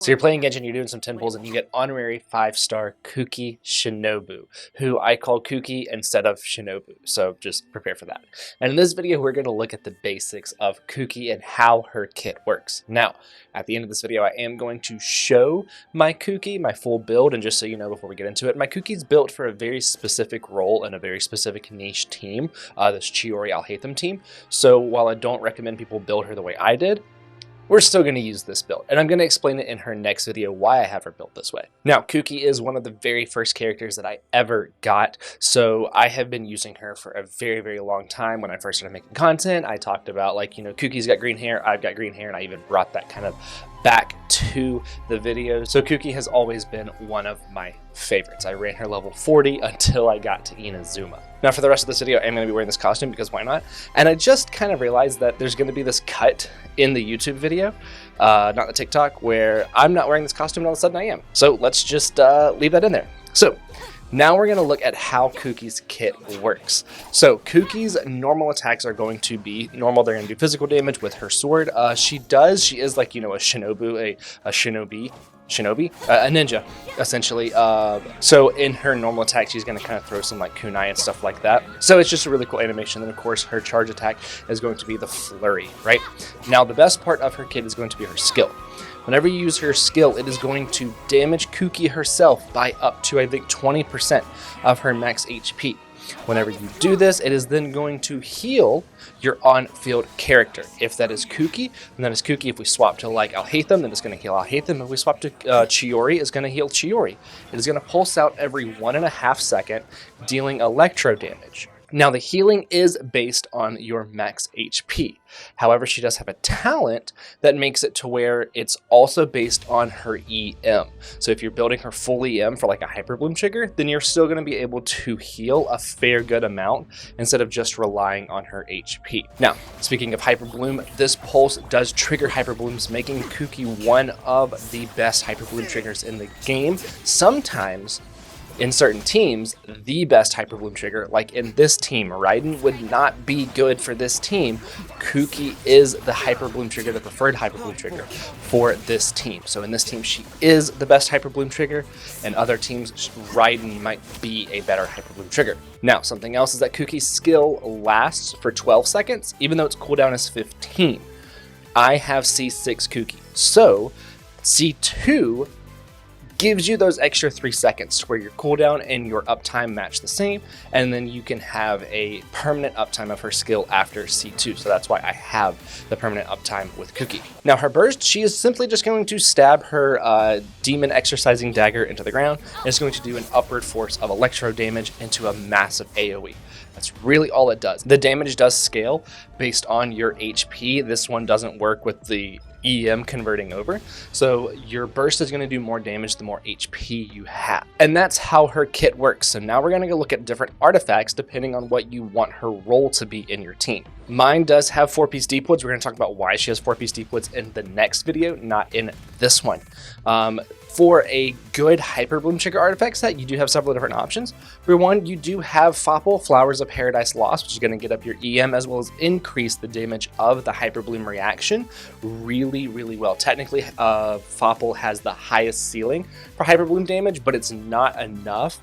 So you're playing Genshin, you're doing some 10 pulls, and you get honorary 5-star Kuki Shinobu, who I call Kuki instead of Shinobu, so just prepare for that. And in this video, we're going to look at the basics of Kuki and how her kit works. Now, at the end of this video, I am going to show my Kuki, my full build, and just so you know before we get into it, my Kuki's built for a very specific role and a very specific niche team, this Chiori Alhaitham team. So while I don't recommend people build her the way I did, we're still going to use this build, and I'm going to explain it in her next video why I have her built this way. Now, Kuki is one of the very first characters that I ever got, so I have been using her for a very, very long time. When I first started making content, I talked about, like, you know, Kuki's got green hair, I've got green hair, and I even brought that kind of back to the videos. So Kuki has always been one of my favorites. I ran her level 40 until I got to Inazuma. Now for the rest of this video, I'm going to be wearing this costume because why not? And I just kind of realized that there's going to be this cut in the YouTube video, not the TikTok, where I'm not wearing this costume and all of a sudden I am. So let's just leave that in there. So now we're going to look at how Kuki's kit works. So Kuki's normal attacks are going to be normal. They're going to do physical damage with her sword. She is like, you know, a shinobu, a shinobi, a ninja, essentially. So in her normal attack, she's going to kind of throw some like kunai and stuff like that. So it's just a really cool animation. Then of course her charge attack is going to be the flurry, right? Now the best part of her kit is going to be her skill. Whenever you use her skill, it is going to damage Kuki herself by up to, I think, 20% of her max HP. Whenever you do this, it is then going to heal your on-field character. If that is Kuki, then that is Kuki. If we swap to like Alhaitham, then it's going to heal Alhaitham. If we swap to Chiori, it's going to heal Chiori. It is going to pulse out every 1.5 seconds, dealing electro damage. Now the healing is based on your max HP. However, she does have a talent that makes it to where it's also based on her EM. So if you're building her full EM for like a Hyperbloom trigger, then you're still going to be able to heal a fair good amount instead of just relying on her HP. Now, speaking of Hyperbloom, this pulse does trigger Hyperblooms, making Kuki one of the best Hyperbloom triggers in the game. Sometimes in certain teams, the best Hyperbloom trigger, like in this team, Raiden would not be good for this team. Kuki is the Hyperbloom trigger, the preferred Hyperbloom trigger for this team. So in this team, she is the best Hyperbloom trigger, and other teams, Raiden might be a better Hyperbloom trigger. Now, something else is that Kuki's skill lasts for 12 seconds, even though its cooldown is 15. I have C6 Kuki, so C2 gives you those extra 3 seconds where your cooldown and your uptime match the same, and then you can have a permanent uptime of her skill after C2. So that's why I have the permanent uptime with Kuki. Now her burst, she is simply just going to stab her demon exercising dagger into the ground, and it's going to do an upward force of electro damage into a massive AoE. That's really all it does. The damage does scale based on your HP. This one doesn't work with the EM converting over, so your burst is going to do more damage the more HP you have. And that's how her kit works. So now we're going to go look at different artifacts depending on what you want her role to be in your team. Mine does have 4-piece deep-woods. We're going to talk about why she has 4-piece deep-woods in the next video, not in this one. For a good Hyperbloom trigger artifact set, you do have several different options. For one, you do have Fopple, Flowers of Paradise Lost, which is going to get up your EM as well as increase the damage of the Hyperbloom reaction really, really well. Technically, Fopple has the highest ceiling for Hyperbloom damage, but it's not enough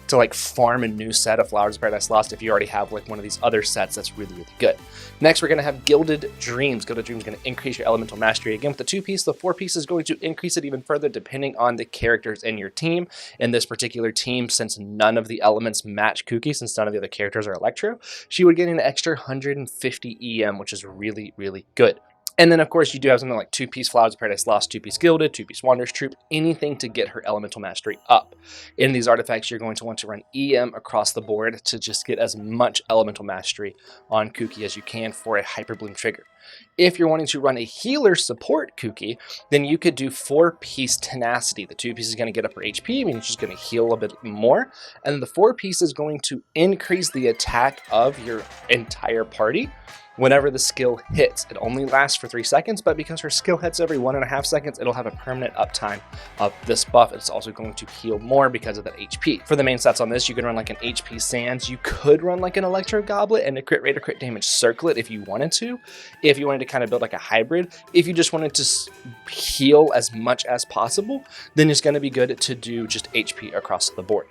to like farm a new set of Flowers of Paradise Lost if you already have like one of these other sets that's really, really good. Next, we're going to have Gilded Dreams. Gilded Dreams is going to increase your elemental mastery. Again, with the 2-piece, the 4-piece is going to increase it even further depending on the characters in your team. In this particular team, since none of the elements match Kuki, since none of the other characters are Electro, she would get an extra 150 EM, which is really, really good. And then, of course, you do have something like 2-piece Flowers of Paradise Lost, 2-piece Gilded, 2-piece Wanderer's Troupe, anything to get her elemental mastery up. In these artifacts, you're going to want to run EM across the board to just get as much elemental mastery on Kuki as you can for a Hyperbloom trigger. If you're wanting to run a healer support Kuki, then you could do 4-piece Tenacity. The 2-piece is going to get up her HP, meaning she's going to heal a bit more, and the 4-piece is going to increase the attack of your entire party Whenever the skill hits, it only lasts for 3 seconds, but because her skill hits every 1.5 seconds, it'll have a permanent uptime of this buff. It's also going to heal more because of that HP. For the main stats on this, you can run like an HP Sands, you could run like an Electro Goblet and a crit rate or crit damage circlet if you wanted to. If you wanted to kind of build like a hybrid, if you just wanted to heal as much as possible, then it's going to be good to do just HP across the board.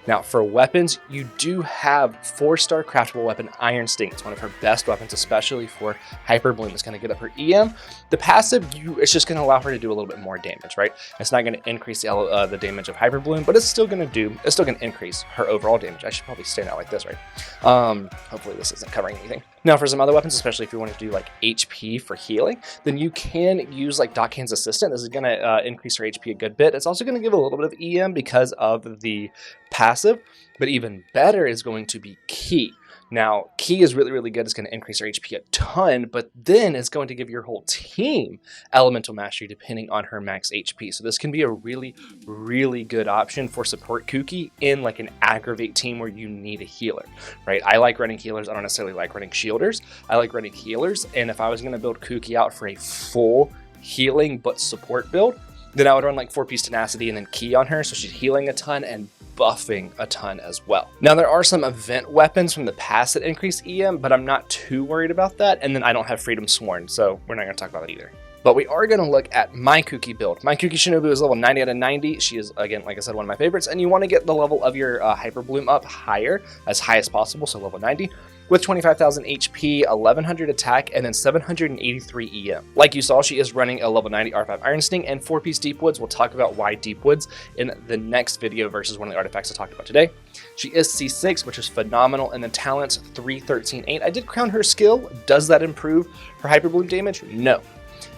Now for weapons, you do have 4-star craftable weapon Iron Sting. It's one of her best weapons, especially for Hyperbloom. It's going to get up her EM. The passive, it's just going to allow her to do a little bit more damage, right? It's not going to increase the damage of Hyperbloom, but it's still going to increase her overall damage. I should probably stand out like this, right? Hopefully this isn't covering anything. Now for some other weapons, especially if you want to do like HP for healing, then you can use like Dockhand's Assistant. This is going to increase her HP a good bit. It's also going to give a little bit of EM because of the passive, but even better is going to be Ki. Now, Ki is really, really good. It's going to increase her HP a ton, but then it's going to give your whole team Elemental Mastery depending on her max HP. So this can be a really, really good option for support Kuki in like an aggravate team where you need a healer, right? I like running healers. I don't necessarily like running shielders. I like running healers, and if I was going to build Kuki out for a full healing but support build, then I would run like 4-piece Tenacity and then Ki on her, so she's healing a ton and buffing a ton as well. Now there are some event weapons from the past that increase EM, but I'm not too worried about that, and then I don't have Freedom Sworn, so we're not going to talk about that either. But we are going to look at my Kuki build. My Kuki Shinobu is level 90 out of 90. She is, again, like I said, one of my favorites, and you want to get the level of your Hyperbloom up higher, as high as possible, so level 90. With 25,000 HP, 1100 attack, and then 783 EM. Like you saw, she is running a level 90 R5 Iron Sting and 4-piece Deep Woods. We'll talk about why Deep Woods in the next video versus one of the artifacts I talked about today. She is C6, which is phenomenal, and then talents 313.8. I did crown her skill. Does that improve her Hyperbloom damage? No.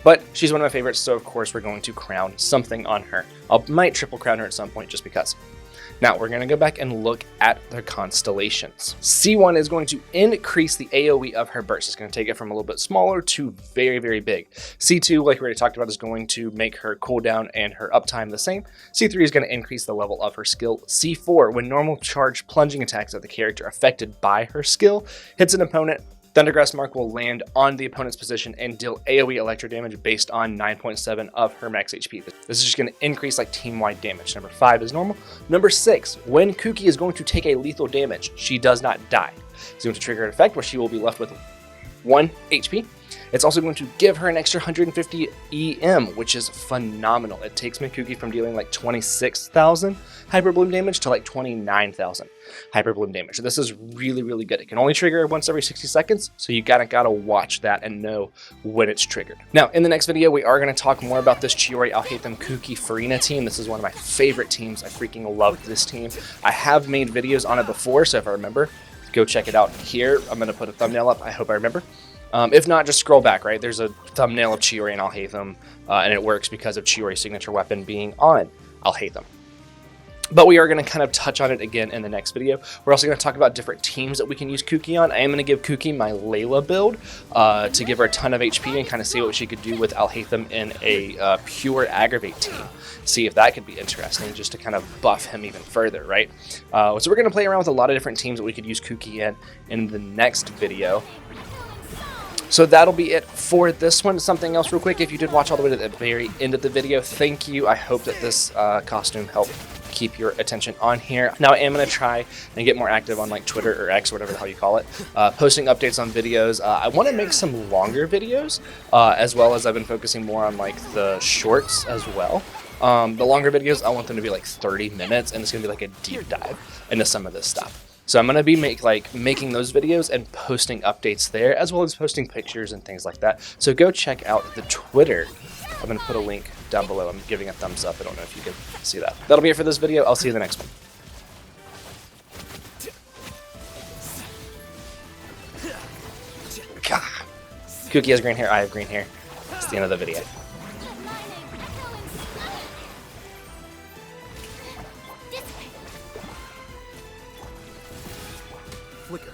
But she's one of my favorites, so of course we're going to crown something on her. I might triple crown her at some point just because. Now we're going to go back and look at the constellations. C1 is going to increase the AoE of her burst. It's going to take it from a little bit smaller to very, very big. C2, like we already talked about, is going to make her cooldown and her uptime the same. C3 is going to increase the level of her skill. C4, when normal charge plunging attacks of the character affected by her skill hits an opponent, Thundergrass Mark will land on the opponent's position and deal AoE electro damage based on 9.7 of her max HP. This is just going to increase like team-wide damage. Number 5 is normal. Number 6, when Kuki is going to take a lethal damage, she does not die. It's going to trigger an effect where she will be left with 1 HP. It's also going to give her an extra 150 EM, which is phenomenal. It takes Kuki from dealing like 26,000 Hyperbloom damage to like 29,000 Hyperbloom damage. So this is really, really good. It can only trigger once every 60 seconds, so you gotta watch that and know when it's triggered. Now, in the next video, we are gonna talk more about this Chiori Alhaitham Kuki Farina team. This is one of my favorite teams. I freaking love this team. I have made videos on it before, so if I remember, go check it out here. I'm gonna put a thumbnail up. I hope I remember. If not, just scroll back, right? There's a thumbnail of Chiori and Alhaitham, and it works because of Chiori's signature weapon being on Alhaitham. But we are going to kind of touch on it again in the next video. We're also going to talk about different teams that we can use Kuki on. I am going to give Kuki my Layla build to give her a ton of HP and kind of see what she could do with Alhaitham in a pure aggravate team. See if that could be interesting, just to kind of buff him even further, right? So we're going to play around with a lot of different teams that we could use Kuki in the next video. So that'll be it for this one. Something else real quick, if you did watch all the way to the very end of the video, thank you. I hope that this costume helped keep your attention on here. Now I am going to try and get more active on like Twitter or X or whatever the hell you call it, posting updates on videos. I want to make some longer videos, as well as I've been focusing more on like the shorts as well. The longer videos, I want them to be like 30 minutes, and it's going to be like a deep dive into some of this stuff. So I'm going to be making those videos and posting updates there, as well as posting pictures and things like that. So go check out the Twitter. I'm going to put a link down below. I'm giving a thumbs up. I don't know if you can see that. That'll be it for this video. I'll see you in the next one. God. Kuki has green hair. I have green hair. It's the end of the video. Flicker.